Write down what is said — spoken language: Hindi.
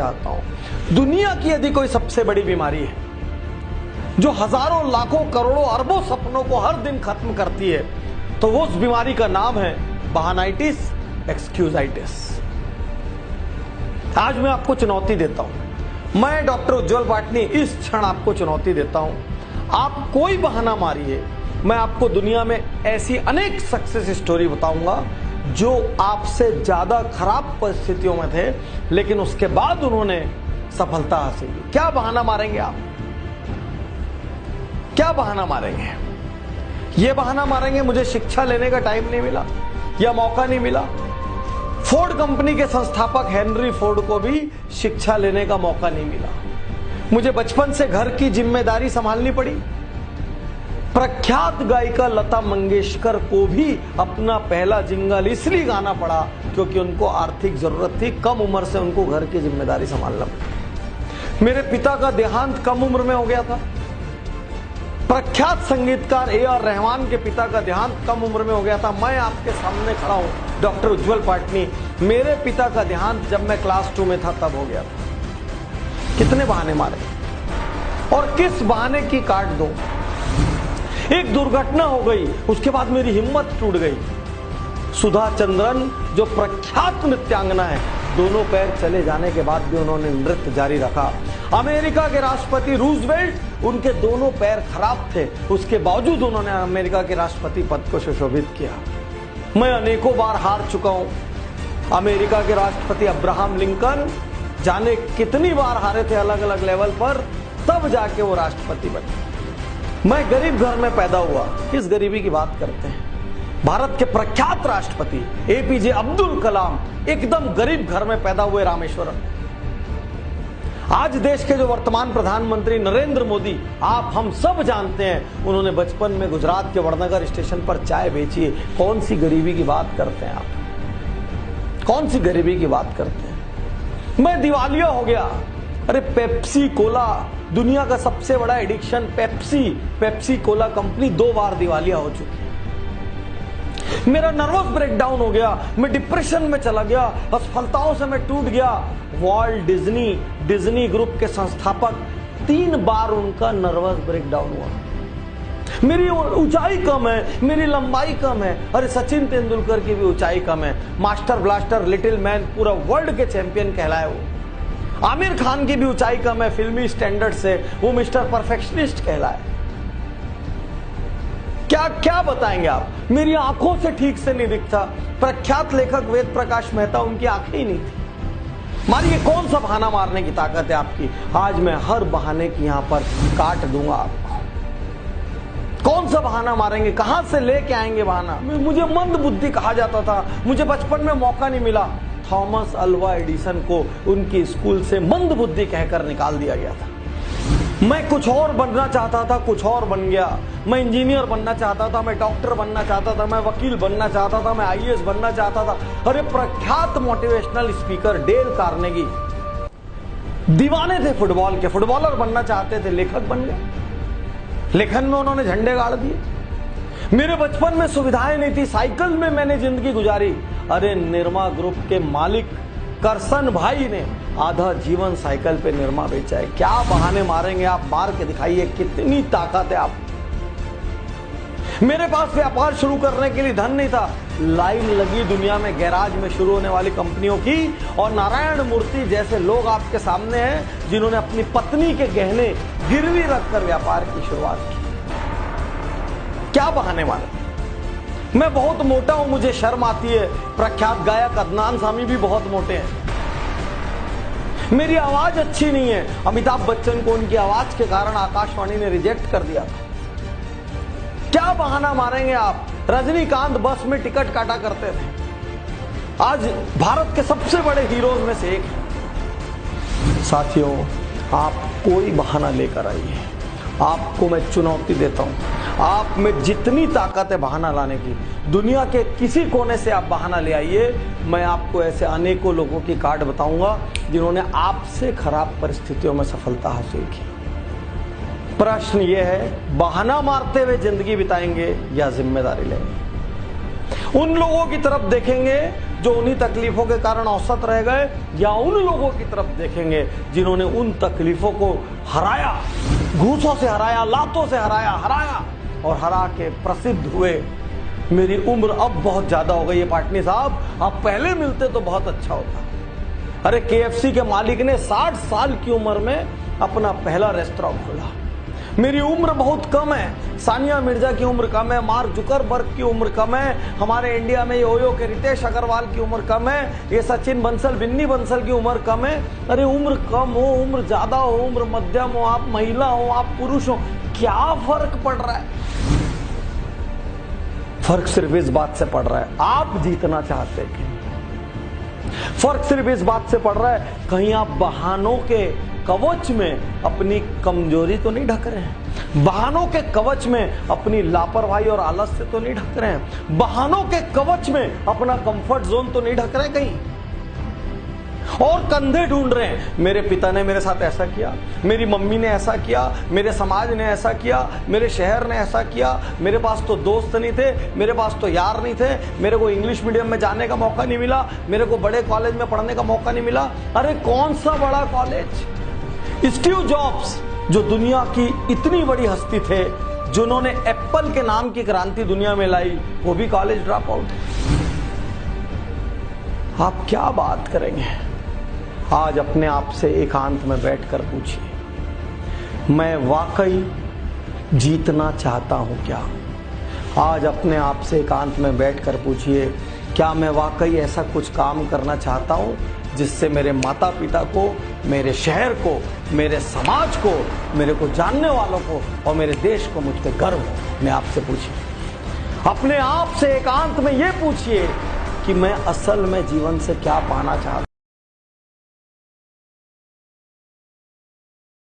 चाहता हूं, दुनिया की यदि कोई सबसे बड़ी बीमारी है जो हजारों लाखों करोड़ों अरबों सपनों को हर दिन खत्म करती है, तो वो उस बीमारी का नाम है बहानाइटिस, एक्सक्यूजाइटिस। आज मैं आपको चुनौती देता हूं, मैं डॉक्टर उज्जवल पाटनी इस क्षण आपको चुनौती देता हूं, आप कोई बहाना मारिए, मैं आपको दुनिया में ऐसी अनेक सक्सेस स्टोरी बताऊंगा जो आपसे ज्यादा खराब परिस्थितियों में थे, लेकिन उसके बाद उन्होंने सफलता हासिल की। क्या बहाना मारेंगे आप? क्या बहाना मारेंगे? ये बहाना मारेंगे मुझे शिक्षा लेने का टाइम नहीं मिला या मौका नहीं मिला। फोर्ड कंपनी के संस्थापक हेनरी फोर्ड को भी शिक्षा लेने का मौका नहीं मिला। मुझे बचपन से घर की जिम्मेदारी संभालनी पड़ी। प्रख्यात गायिका लता मंगेशकर को भी अपना पहला जिंगल इसलिए गाना पड़ा क्योंकि उनको आर्थिक जरूरत थी, कम उम्र से उनको घर की जिम्मेदारी संभालना पड़ी। मेरे पिता का देहांत कम उम्र में हो गया था। प्रख्यात संगीतकार ए.आर. रहमान के पिता का देहांत कम उम्र में हो गया था। मैं आपके सामने खड़ा हूं डॉक्टर उज्जवल पाटनी, मेरे पिता का देहांत जब मैं क्लास 2 में था तब हो गया था। कितने बहाने मारे और किस बहाने की काट दूं? एक दुर्घटना हो गई, उसके बाद मेरी हिम्मत टूट गई। सुधा चंद्रन जो प्रख्यात नृत्यांगना है, दोनों पैर चले जाने के बाद भी उन्होंने नृत्य जारी रखा। अमेरिका के राष्ट्रपति रूजवेल्ट, उनके दोनों पैर खराब थे, उसके बावजूद उन्होंने अमेरिका के राष्ट्रपति पद को सुशोभित किया। मैं अनेकों बार हार चुका हूं। अमेरिका के राष्ट्रपति अब्राहम लिंकन जाने कितनी बार हारे थे अलग अलग लेवल पर, तब जाके वो राष्ट्रपति बने। मैं गरीब घर में पैदा हुआ। किस गरीबी की बात करते हैं? भारत के प्रख्यात राष्ट्रपति एपीजे अब्दुल कलाम एकदम गरीब घर में पैदा हुए रामेश्वरम। आज देश के जो वर्तमान प्रधानमंत्री नरेंद्र मोदी, आप हम सब जानते हैं, उन्होंने बचपन में गुजरात के वड़नगर स्टेशन पर चाय बेची है। कौन सी गरीबी की बात करते हैं आप? कौन सी गरीबी की बात करते हैं? मैं दिवालिया हो गया। अरे पेप्सी कोला, दुनिया का सबसे बड़ा एडिक्शन पेप्सी कोला कंपनी 2 बार दिवालिया हो चुकी है। मेरा नर्वस ब्रेकडाउन हो गया, मैं डिप्रेशन में चला गया, असफलताओं से मैं टूट गया। वॉल्ट डिज्नी ग्रुप के संस्थापक 3 बार उनका नर्वस ब्रेकडाउन हुआ। मेरी ऊंचाई कम है, मेरी लंबाई कम है। अरे सचिन तेंदुलकर की भी ऊंचाई कम है, मास्टर ब्लास्टर लिटिल मैन पूरा वर्ल्ड के चैंपियन कहलाए वो। आमिर खान की भी ऊंचाई कम है, फिल्मी स्टैंडर्ड से वो मिस्टर परफेक्शनिस्ट कहलाए। क्या क्या बताएंगे आप? मेरी आंखों से ठीक से नहीं दिखता। प्रख्यात लेखक वेद प्रकाश मेहता, उनकी आंखें ही नहीं थी। मारिए, कौन सा बहाना मारने की ताकत है आपकी? आज मैं हर बहाने की यहां पर काट दूंगा आपको। कौन सा बहाना मारेंगे? कहां से लेके आएंगे बहाना? मुझे मंद बुद्धि कहा जाता था, मुझे बचपन में मौका नहीं मिला। थॉमस अल्वा एडिसन को उनकी स्कूल से मंद बुद्धि कहकर निकाल दिया गया था। मैं कुछ और बनना चाहता था, कुछ और बन गया। मैं इंजीनियर बनना चाहता था, मैं डॉक्टर बनना चाहता था, मैं वकील बनना चाहता था, मैं आईएएस बनना चाहता था। अरे प्रख्यात मोटिवेशनल स्पीकर डेल कार्नेगी दीवाने थे फुटबॉल के, फुटबॉलर बनना चाहते थे, लेखक बन गए। लेखन में उन्होंने झंडे गाड़ दिए। मेरे बचपन में सुविधाएं नहीं थी, साइकिल में मैंने जिंदगी गुजारी। अरे निरमा ग्रुप के मालिक करसन भाई ने आधा जीवन साइकिल पे निरमा बेचा है। क्या बहाने मारेंगे आप? मार के दिखाइए, कितनी ताकत है आप। मेरे पास व्यापार शुरू करने के लिए धन नहीं था। लाइन लगी दुनिया में गैराज में शुरू होने वाली कंपनियों की, और नारायण मूर्ति जैसे लोग आपके सामने हैं जिन्होंने अपनी पत्नी के गहने गिरवी रखकर व्यापार की शुरुआत की। क्या बहाने मारे? मैं बहुत मोटा हूं, मुझे शर्म आती है। प्रख्यात गायक अदनान सामी भी बहुत मोटे हैं। मेरी आवाज अच्छी नहीं है। अमिताभ बच्चन को उनकी आवाज के कारण आकाशवाणी ने रिजेक्ट कर दिया था। क्या बहाना मारेंगे आप? रजनीकांत बस में टिकट काटा करते थे, आज भारत के सबसे बड़े हीरोज में से एक है। साथियों, आप कोई बहाना लेकर आइए, आपको मैं चुनौती देता हूं। आप में जितनी ताकत है बहाना लाने की, दुनिया के किसी कोने से आप बहाना ले आइए। मैं आपको ऐसे अनेकों लोगों की काट बताऊंगा जिन्होंने आपसे खराब परिस्थितियों में सफलता हासिल की। प्रश्न यह है, बहाना मारते हुए जिंदगी बिताएंगे या जिम्मेदारी लेंगे? उन लोगों की तरफ देखेंगे जो उन्हीं तकलीफों के कारण औसत रह गए, या उन लोगों की तरफ देखेंगे जिन्होंने उन तकलीफों को हराया, घूसों से हराया, लातों से हराया और हरा के प्रसिद्ध हुए। मेरी उम्र अब बहुत ज्यादा हो गई है पाटनी साहब, आप पहले मिलते तो बहुत अच्छा होता। अरे KFC के मालिक ने 60 साल की उम्र में अपना पहला रेस्टोरेंट खोला। मेरी उम्र बहुत कम है, सानिया मिर्जा की उम्र कम है, मार्क जुकरबर्ग की उम्र कम है, हमारे इंडिया में योयो के रितेश अग्रवाल की उम्र कम है, ये सचिन बंसल, बिन्नी बंसल की उम्र कम है। अरे उम्र कम हो, उम्र ज्यादा हो, उम्र मध्यम हो, आप महिला हो, आप पुरुष हो, क्या फर्क पड़ रहा है? फर्क सिर्फ इस बात से पड़ रहा है, आप जीतना चाहते हैं। फर्क सिर्फ इस बात से पड़ रहा है, कहीं आप बहानों के कवच में अपनी कमजोरी तो नहीं ढक रहे हैं, बहानों के कवच में अपनी लापरवाही और आलस से तो नहीं ढक रहे हैं, बहानों के कवच में अपना कंफर्ट जोन तो नहीं ढक रहे कहीं, और कंधे ढूंढ रहे हैं। मेरे पिता ने मेरे साथ ऐसा किया, मेरी मम्मी ने ऐसा किया, मेरे समाज ने ऐसा किया, मेरे शहर ने ऐसा किया, मेरे पास तो दोस्त नहीं थे, मेरे पास तो यार नहीं थे, मेरे को इंग्लिश मीडियम में जाने का मौका नहीं मिला, मेरे को बड़े कॉलेज में पढ़ने का मौका नहीं मिला। अरे कौन सा बड़ा कॉलेज? स्टीव जॉब्स जो दुनिया की इतनी बड़ी हस्ती थे, जिन्होंने एप्पल के नाम की क्रांति दुनिया में लाई, वो भी कॉलेज ड्रॉप आउट। आप क्या बात करेंगे? आज अपने आप से एकांत में बैठकर पूछिए, मैं वाकई जीतना चाहता हूं क्या? आज अपने आप से एकांत में बैठकर पूछिए, क्या मैं वाकई ऐसा कुछ काम करना चाहता हूं जिससे मेरे माता पिता को, मेरे शहर को, मेरे समाज को, मेरे को जानने वालों को और मेरे देश को मुझ पर गर्व हो? मैं आपसे पूछिए, अपने आप से एकांत में ये पूछिए कि मैं असल में जीवन से क्या पाना चाहता हूं।